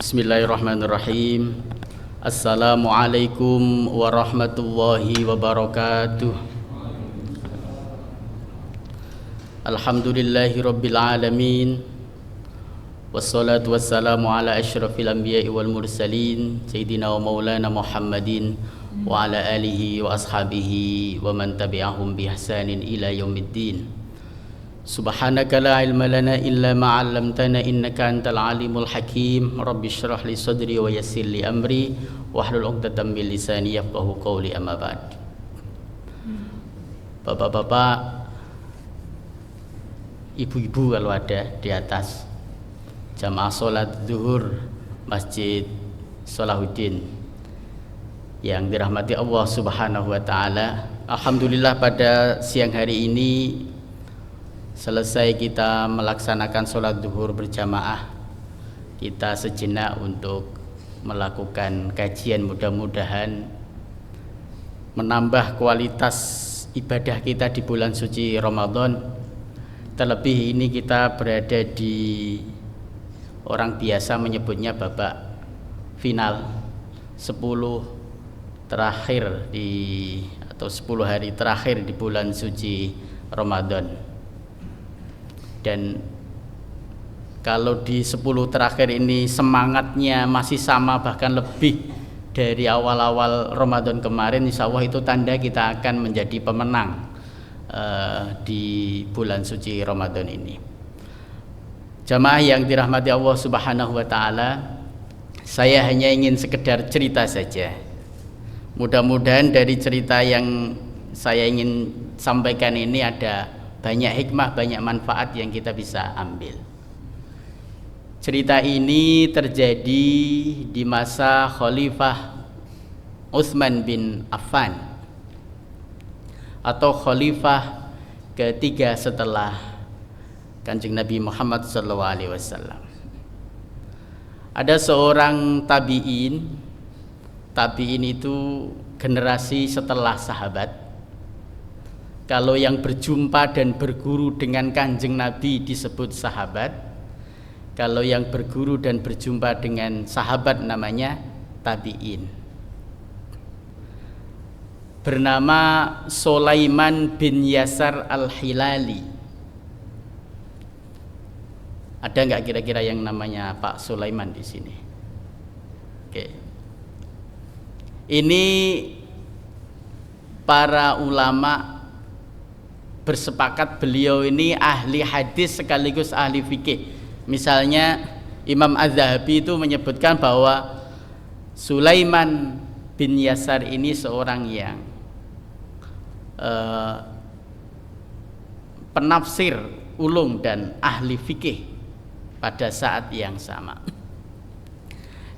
Bismillahirrahmanirrahim. Assalamualaikum warahmatullahi wabarakatuh. Alhamdulillahi rabbil alamin. Wassalatu wassalamu ala asyrafil anbiya'i wal mursalin Sayyidina wa maulana Muhammadin wa ala alihi wa ashabihi wa man tabi'ahum bi ihsanin ila yaumiddin. Subhanaka la ilma lana illa ma 'allamtana innaka antal alimul hakim. Rabbi shrah li sadri wa yassir li amri wahlul 'uqdatam min lisani yafqahu qawli, amma ba'd. Bapak-bapak, ibu-ibu kalau ada di atas, jamaah sholat zuhur Masjid Salahuddin yang dirahmati Allah Subhanahu wa ta'ala. Alhamdulillah pada siang hari ini selesai kita melaksanakan sholat zuhur berjamaah. Kita sejenak untuk melakukan kajian, mudah-mudahan menambah kualitas ibadah kita di bulan suci Ramadan. Terlebih ini kita berada di, orang biasa menyebutnya babak final, 10 terakhir atau 10 hari terakhir di bulan suci Ramadan. Dan kalau di 10 terakhir ini semangatnya masih sama, bahkan lebih dari awal-awal Ramadan kemarin, insya Allah itu tanda kita akan menjadi pemenang di bulan suci Ramadan ini. Jamaah yang dirahmati Allah Subhanahu wa ta'ala, saya hanya ingin sekedar cerita saja. Mudah-mudahan dari cerita yang saya ingin sampaikan ini ada banyak hikmah, banyak manfaat yang kita bisa ambil. Cerita ini terjadi di masa Khalifah Utsman bin Affan atau Khalifah ketiga setelah Kanjeng Nabi Muhammad SAW. Ada seorang tabi'in itu generasi setelah sahabat. Kalau yang berjumpa dan berguru dengan Kanjeng Nabi disebut sahabat, kalau yang berguru dan berjumpa dengan sahabat namanya tabi'in. Bernama Sulaiman bin Yasar al-Hilali. Ada nggak kira-kira yang namanya Pak Sulaiman di sini? Oke. Ini para ulama bersepakat beliau ini ahli hadis sekaligus ahli fikih. Misalnya Imam Az-Zahabi itu menyebutkan bahwa Sulaiman bin Yasar ini seorang yang penafsir ulung dan ahli fikih pada saat yang sama.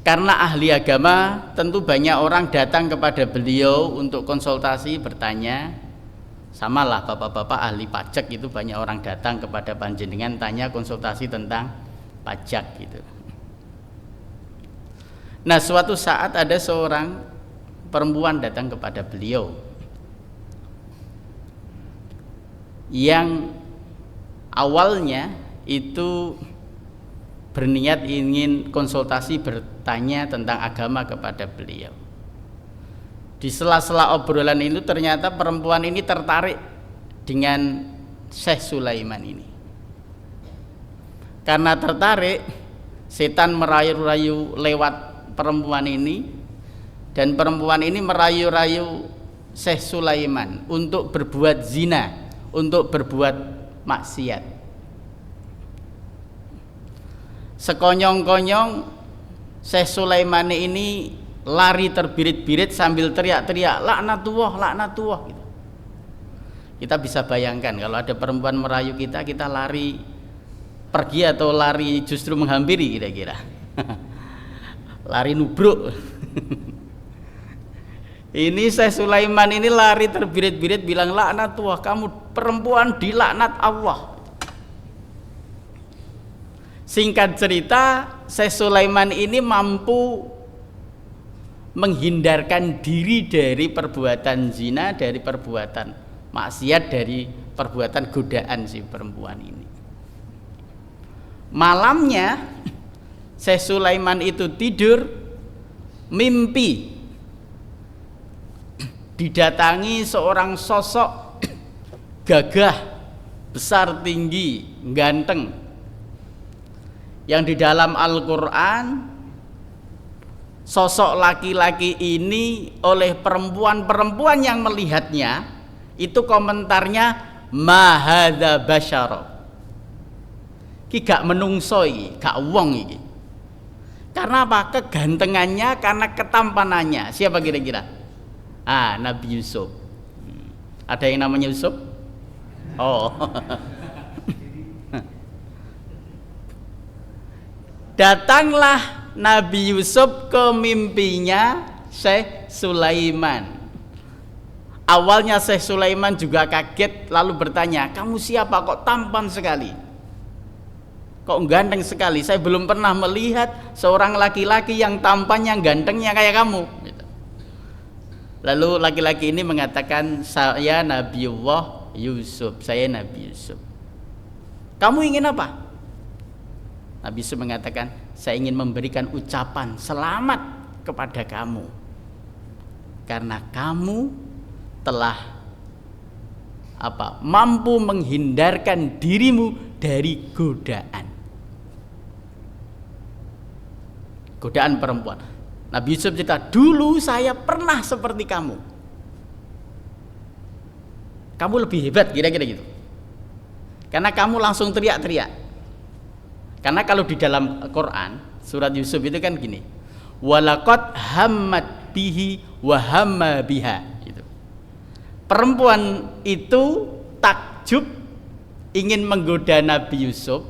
Karena ahli agama, tentu banyak orang datang kepada beliau untuk konsultasi, bertanya. Samalah bapak-bapak ahli pajak itu banyak orang datang kepada panjenengan tanya konsultasi tentang pajak gitu. Nah, suatu saat ada seorang perempuan datang kepada beliau yang awalnya itu berniat ingin konsultasi, bertanya tentang agama kepada beliau. Di sela-sela obrolan itu ternyata perempuan ini tertarik dengan Syekh Sulaiman ini. Karena tertarik, setan merayu-rayu lewat perempuan ini, dan perempuan ini merayu-rayu Syekh Sulaiman untuk berbuat zina, untuk berbuat maksiat. Sekonyong-konyong Syekh Sulaiman ini lari terbirit-birit sambil teriak-teriak laknatullah, laknatullah gitu. Kita bisa bayangkan kalau ada perempuan merayu kita lari pergi atau lari justru menghampiri kira-kira. Lari nubruk. Ini Syekh Sulaiman ini lari terbirit-birit bilang laknatullah, kamu perempuan dilaknat Allah. Singkat cerita, Syekh Sulaiman ini mampu menghindarkan diri dari perbuatan zina, dari perbuatan maksiat, dari perbuatan godaan si perempuan ini. Malamnya Syekh Sulaiman itu tidur, mimpi didatangi seorang sosok gagah, besar, tinggi, ganteng, yang di dalam Al-Quran sosok laki-laki ini oleh perempuan-perempuan yang melihatnya itu komentarnya ma hadza basyara, ki gak menungso iki, gak wong iki. Karena apa? Kegantengannya, karena ketampanannya. Siapa kira-kira? Nabi Yusuf. Ada yang namanya Yusuf? Oh. Datanglah Nabi Yusuf ke mimpinya Syekh Sulaiman. Awalnya Syekh Sulaiman juga kaget, lalu bertanya, kamu siapa kok tampan sekali? Kok ganteng sekali? Saya belum pernah melihat seorang laki-laki yang tampan, yang gantengnya kayak kamu. Lalu laki-laki ini mengatakan, saya Nabiullah Yusuf, saya Nabi Yusuf. Kamu ingin apa? Nabi Yusuf mengatakan, saya ingin memberikan ucapan selamat kepada kamu, karena kamu telah mampu menghindarkan dirimu dari godaan perempuan. Nabi Yusuf cerita, dulu saya pernah seperti kamu. Kamu lebih hebat, kira-kira gitu. Karena kamu langsung teriak-teriak. Karena kalau di dalam Quran surat Yusuf itu kan gini, walaqad hammat bihi wa hamma biha. Gitu. Perempuan itu takjub ingin menggoda Nabi Yusuf,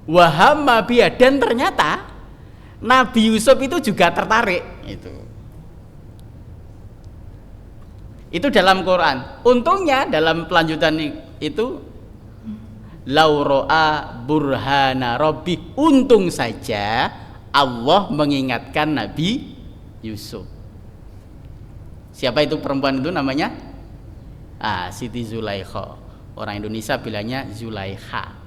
wa hamma biha, dan ternyata Nabi Yusuf itu juga tertarik. Itu dalam Quran. Untungnya dalam pelanjutan itu lauro'a burhana rabbi, untung saja Allah mengingatkan Nabi Yusuf. Siapa itu perempuan itu namanya? Siti Zulaikha. Orang Indonesia bilangnya Zulaikha.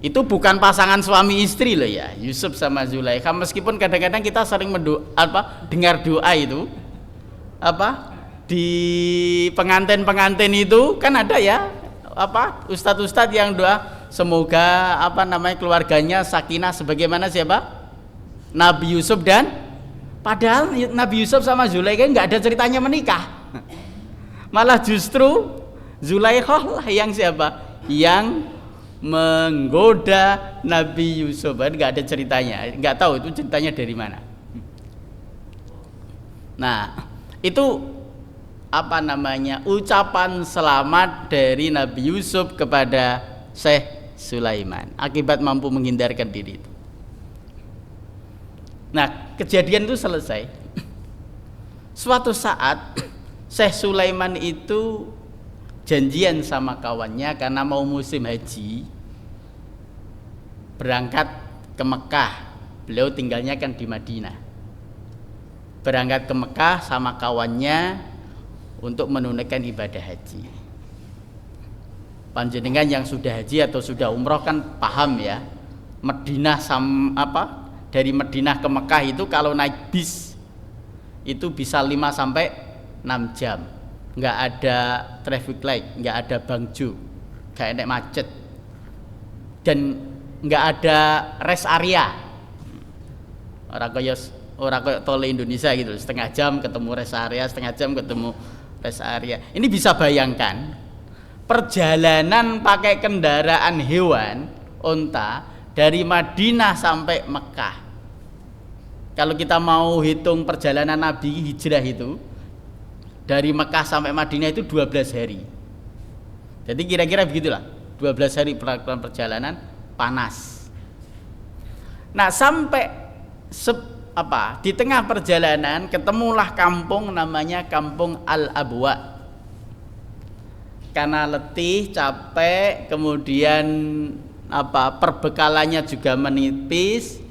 Itu bukan pasangan suami istri loh ya, Yusuf sama Zulaikha. Meskipun kadang-kadang kita sering dengar doa itu di pengantin itu kan ada ya, ustadz-ustadz yang doa semoga keluarganya sakinah sebagaimana siapa? Nabi Yusuf, dan padahal Nabi Yusuf sama Zulaikha nggak ada ceritanya menikah. Malah justru Zulaikha lah yang siapa? Yang menggoda Nabi Yusuf. Nggak ada ceritanya, nggak tahu itu ceritanya dari mana. Nah, itu ucapan selamat dari Nabi Yusuf kepada Syekh Sulaiman akibat mampu menghindarkan diri itu. Nah, kejadian itu selesai. Suatu saat Syekh Sulaiman itu janjian sama kawannya karena mau musim haji, berangkat ke Mekah. Beliau tinggalnya kan di Madinah. Berangkat ke Mekah sama kawannya untuk menunaikan ibadah haji. Panjenengan yang sudah haji atau sudah umroh kan paham ya, Madinah dari Madinah ke Mekah itu kalau naik bis itu bisa 5 sampai 6 jam. Nggak ada traffic light, nggak ada bangjo, nggak ada macet, dan nggak ada rest area. Orang kayak tol Indonesia gitu, setengah jam ketemu rest area, setengah jam ketemu rest area. Ini bisa bayangkan perjalanan pakai kendaraan hewan, onta, dari Madinah sampai Mekah. Kalau kita mau hitung perjalanan Nabi hijrah itu dari Mekah sampai Madinah itu 12 hari. Jadi kira-kira begitulah, 12 hari perjalanan panas. Nah, sampai di tengah perjalanan ketemulah kampung namanya Kampung Al-Abwa. Karena letih, capek, kemudian perbekalannya juga menipis,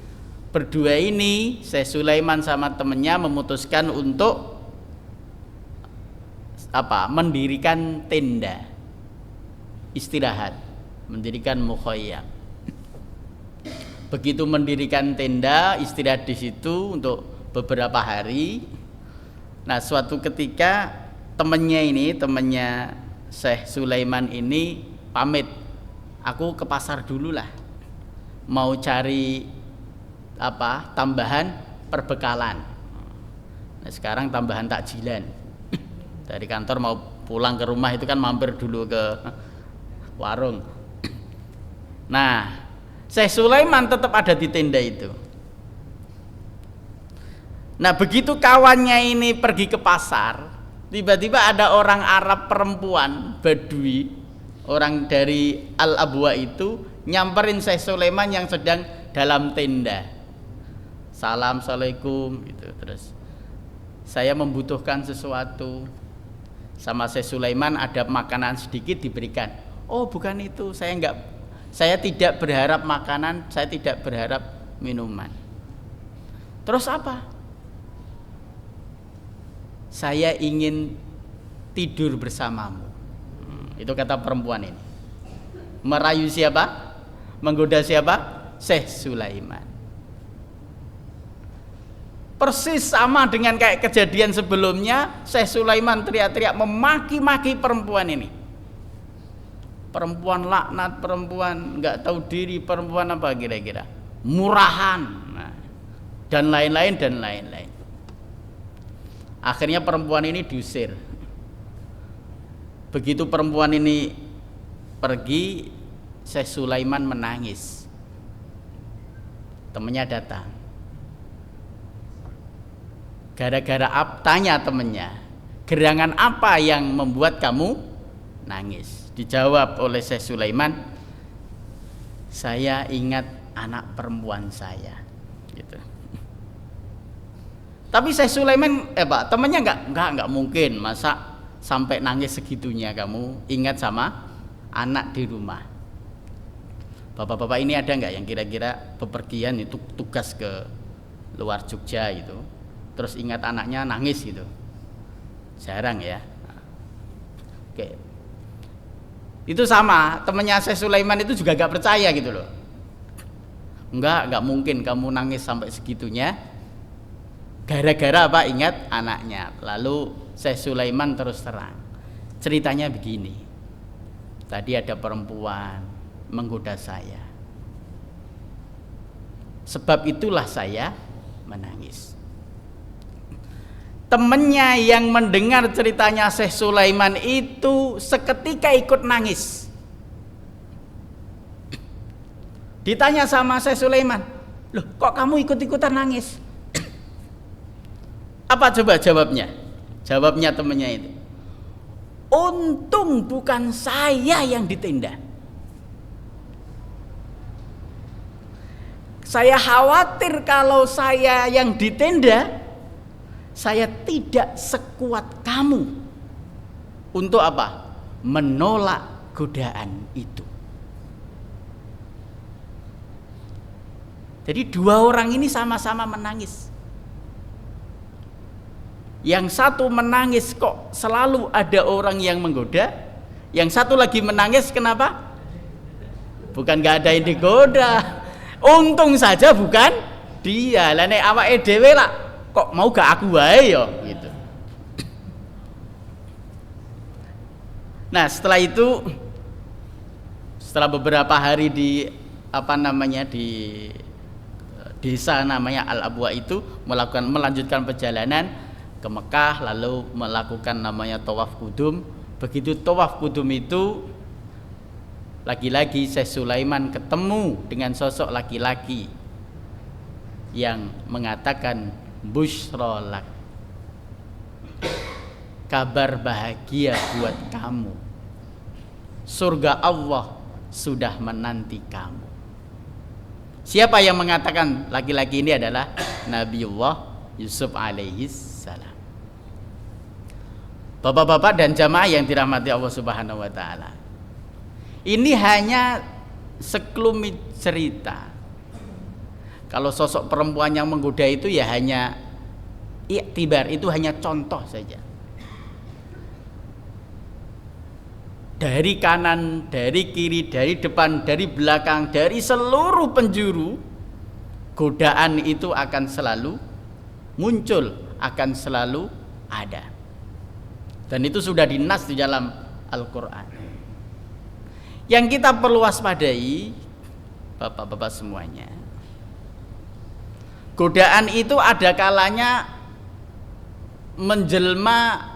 berdua ini Syekh Sulaiman sama temennya memutuskan untuk mendirikan tenda istirahat, mendirikan mukhayyam. Begitu mendirikan tenda, istirahat di situ untuk beberapa hari. Nah, suatu ketika temannya Syekh Sulaiman ini pamit, aku ke pasar dulu lah, mau cari tambahan perbekalan. Nah, sekarang tambahan takjilan. Dari kantor mau pulang ke rumah itu kan mampir dulu ke warung. Nah, Syekh Sulaiman tetap ada di tenda itu. Nah, begitu kawannya ini pergi ke pasar, tiba-tiba ada orang Arab perempuan Badui, orang dari Al-Abwa itu nyamperin Syekh Sulaiman yang sedang dalam tenda. Salam, assalamualaikum gitu. Terus, saya membutuhkan sesuatu. Sama Syekh Sulaiman ada makanan sedikit diberikan. Oh, bukan itu, saya tidak berharap makanan, saya tidak berharap minuman. Terus apa? Saya ingin tidur bersamamu. Itu kata perempuan ini. Merayu siapa? Menggoda siapa? Syekh Sulaiman. Persis sama dengan kayak kejadian sebelumnya, Syekh Sulaiman teriak-teriak memaki-maki perempuan ini. Perempuan laknat, perempuan nggak tahu diri, perempuan apa kira-kira? Murahan, nah, dan lain-lain. Akhirnya perempuan ini diusir. Begitu perempuan ini pergi, Syekh Sulaiman menangis. Temannya datang. Gara-gara tanya temannya, gerangan apa yang membuat kamu nangis? Dijawab oleh Syekh Sulaiman, saya ingat anak perempuan saya, gitu. Tapi Syekh Sulaiman, temannya nggak mungkin, masa sampai nangis segitunya kamu ingat sama anak di rumah. Bapak-bapak ini ada nggak yang kira-kira bepergian itu tugas ke luar Jogja gitu, terus ingat anaknya nangis gitu? Jarang ya. Oke. Itu sama, temannya Syekh Sulaiman itu juga gak percaya gitu loh. Enggak mungkin kamu nangis sampai segitunya. Gara-gara apa? Ingat anaknya. Lalu Syekh Sulaiman terus terang. Ceritanya begini. Tadi ada perempuan menggoda saya. Sebab itulah saya menangis. Temennya yang mendengar ceritanya Syekh Sulaiman itu seketika ikut nangis. Ditanya sama Syekh Sulaiman, loh kok kamu ikut-ikutan nangis? Apa coba jawabnya? Jawabnya temennya itu, untung bukan saya yang di tenda. Saya khawatir kalau saya yang di tenda, saya tidak sekuat kamu untuk apa? Menolak godaan itu. Jadi dua orang ini sama-sama menangis. Yang satu menangis kok selalu ada orang yang menggoda, yang satu lagi menangis kenapa? Bukan gak ada yang digoda, untung saja bukan dia. Lah nek awake dhewe lah kok mau gak aku wae ya gitu. Nah, setelah itu, setelah beberapa hari di di desa namanya Al-Abwa itu melanjutkan perjalanan ke Mekah, lalu melakukan namanya tawaf kudum. Begitu tawaf kudum itu, lagi-lagi Syekh Sulaiman ketemu dengan sosok laki-laki yang mengatakan busyrolak, kabar bahagia buat kamu, surga Allah sudah menanti kamu. Siapa yang mengatakan? Laki-laki ini adalah Nabiullah Yusuf alaihi salam. Bapak-bapak dan jamaah yang dirahmati Allah Subhanahu wa taala, ini hanya sekelumit cerita. Kalau sosok perempuan yang menggoda itu ya hanya iktibar, itu hanya contoh saja. Dari kanan, dari kiri, dari depan, dari belakang, dari seluruh penjuru godaan itu akan selalu muncul, akan selalu ada. Dan itu sudah dinas di dalam Al-Quran. Yang kita perlu waspadai, bapak-bapak semuanya, godaan itu ada kalanya menjelma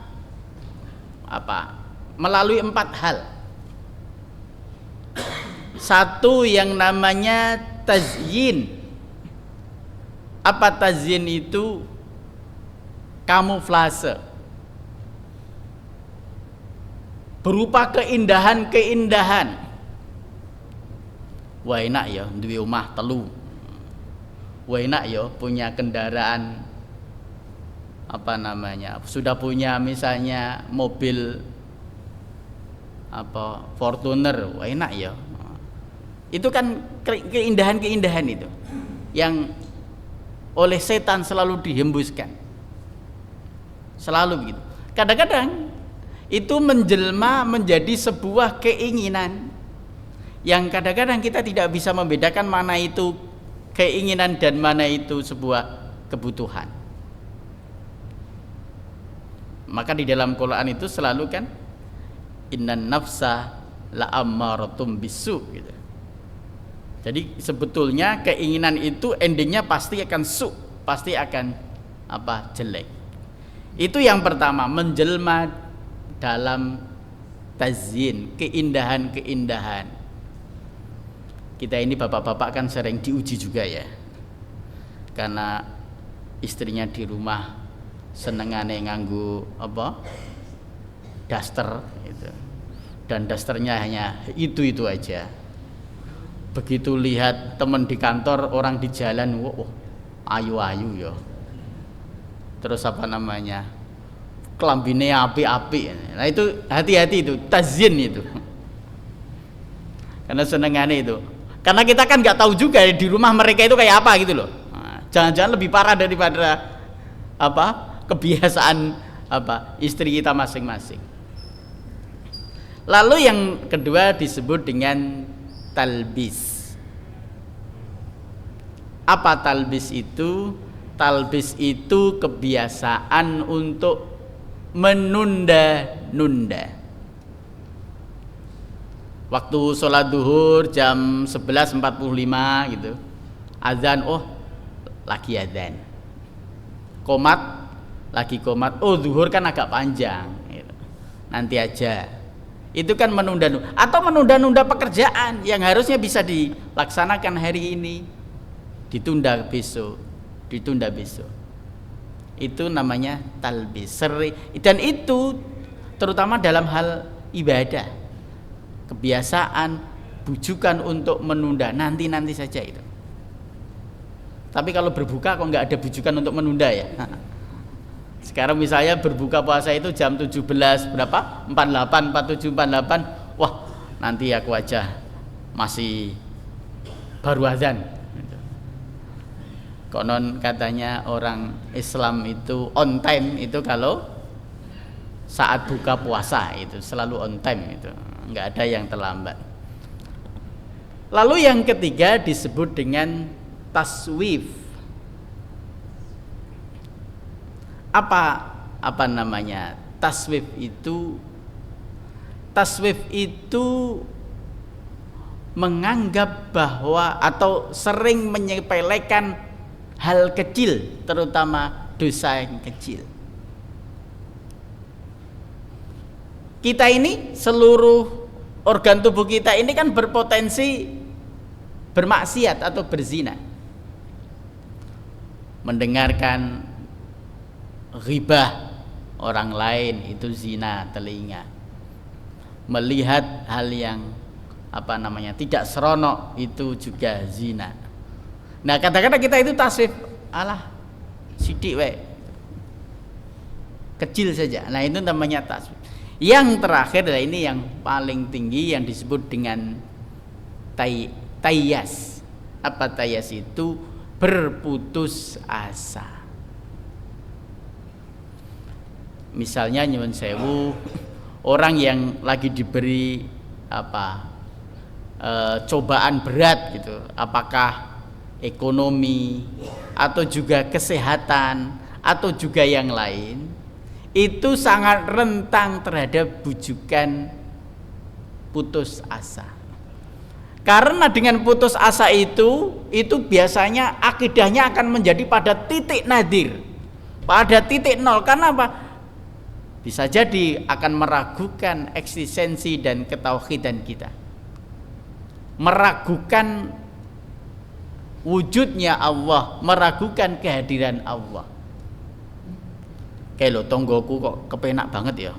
melalui 4 hal. Satu yang namanya tazyin. Apa tazyin itu? Kamuflase, berupa keindahan-keindahan. Wah enak ya duwe omah telu, wah enak ya punya kendaraan sudah punya misalnya mobil Fortuner, wah enak ya. Itu kan keindahan-keindahan itu yang oleh setan selalu dihembuskan, selalu begitu. Kadang-kadang itu menjelma menjadi sebuah keinginan yang kadang-kadang kita tidak bisa membedakan mana itu keinginan dan mana itu sebuah kebutuhan. Maka di dalam Quran itu selalu kan innan nafsa la'ammaratum bisu gitu. Jadi sebetulnya keinginan itu endingnya pasti akan pasti akan jelek. Itu yang pertama, menjelma dalam tazyin, keindahan-keindahan. Kita ini bapak-bapak kan sering diuji juga ya, karena istrinya di rumah senengane nganggu daster gitu. Dan dasternya hanya itu aja. Begitu lihat teman di kantor, orang di jalan, ayu-ayu ya. Terus kelambine api-api. Nah itu hati-hati itu, tazyin itu. Karena senengane itu. Karena kita kan nggak tahu juga di rumah mereka itu kayak apa gitu loh. Nah, jangan-jangan lebih parah daripada kebiasaan istri kita masing-masing. Lalu yang kedua disebut dengan talbis. Apa talbis itu? Talbis itu kebiasaan untuk menunda-nunda. Waktu sholat duhur jam 11.45 gitu, azan, lagi azan. Qomat, lagi qomat, duhur kan agak panjang gitu. Nanti aja. Itu kan menunda-nunda, atau menunda-nunda pekerjaan yang harusnya bisa dilaksanakan hari ini, ditunda besok. Itu namanya talbis. Dan itu terutama dalam hal ibadah, kebiasaan, bujukan untuk menunda, nanti saja itu. Tapi kalau berbuka kok nggak ada bujukan untuk menunda ya. Sekarang misalnya berbuka puasa itu jam 17 berapa? 47, 48. Wah, nanti aku aja masih baru azan. Konon katanya orang Islam itu on time itu kalau saat buka puasa itu selalu on time itu, nggak ada yang terlambat. Lalu yang ketiga disebut dengan taswif. Apa namanya? Taswif itu menganggap bahwa atau sering menyepelekan hal kecil, terutama dosa yang kecil. Kita ini seluruh organ tubuh kita ini kan berpotensi bermaksiat atau berzina. Mendengarkan ghibah orang lain itu zina telinga. Melihat hal yang tidak seronok itu juga zina. Nah, kadang-kadang kita itu taswif, sidik we, kecil saja. Nah, itu namanya taswif. Yang terakhir adalah ini yang paling tinggi yang disebut dengan tayyas. Apa tayyas itu? Berputus asa. Misalnya nyuwun sewu, orang yang lagi diberi cobaan berat gitu, apakah ekonomi, atau juga kesehatan, atau juga yang lain, itu sangat rentan terhadap bujukan putus asa. Karena dengan putus asa itu biasanya akidahnya akan menjadi pada titik nadir, pada titik nol. Karena apa? Bisa jadi akan meragukan eksistensi dan ketauhidan kita, meragukan wujudnya Allah, meragukan kehadiran Allah. Kayak lo tonggoku kok kepenak banget ya.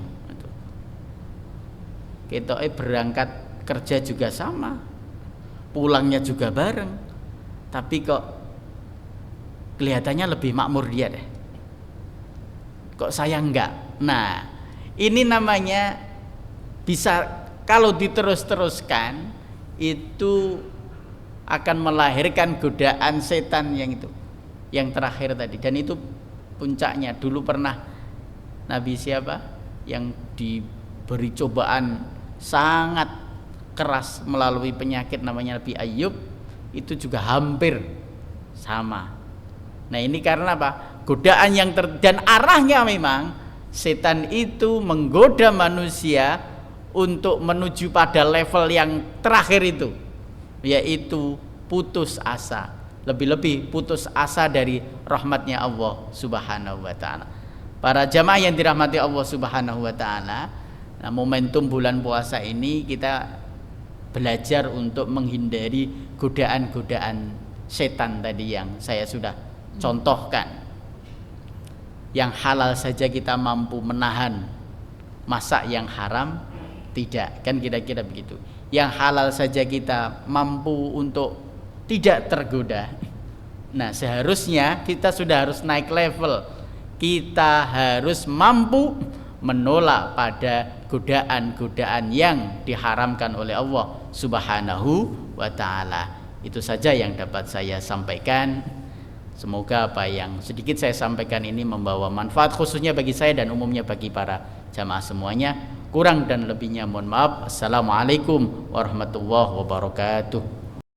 Kita berangkat kerja juga sama, pulangnya juga bareng, tapi kok kelihatannya lebih makmur dia deh. Kok saya enggak? Nah, ini namanya bisa kalau diterus-teruskan itu akan melahirkan godaan setan yang terakhir tadi. Dan itu puncaknya. Dulu pernah Nabi siapa yang diberi cobaan sangat keras melalui penyakit namanya Nabi Ayub, itu juga hampir sama. Nah, ini karena apa? Godaan yang dan arahnya memang setan itu menggoda manusia untuk menuju pada level yang terakhir itu, yaitu putus asa. Lebih-lebih putus asa dari rahmatnya Allah Subhanahu wa ta'ala. Para jamaah yang dirahmati Allah Subhanahu wa ta'ala, nah, momentum bulan puasa ini kita belajar untuk menghindari godaan-godaan setan tadi yang saya sudah contohkan. Yang halal saja kita mampu menahan, masa yang haram tidak, kan kira-kira begitu. Yang halal saja kita mampu untuk tidak tergoda. Nah, seharusnya kita sudah harus naik level. Kita harus mampu menolak pada godaan-godaan yang diharamkan oleh Allah Subhanahu wa ta'ala. Itu saja yang dapat saya sampaikan. Semoga apa yang sedikit saya sampaikan ini membawa manfaat khususnya bagi saya dan umumnya bagi para jamaah semuanya. Kurang dan lebihnya mohon maaf. Assalamualaikum warahmatullahi wabarakatuh.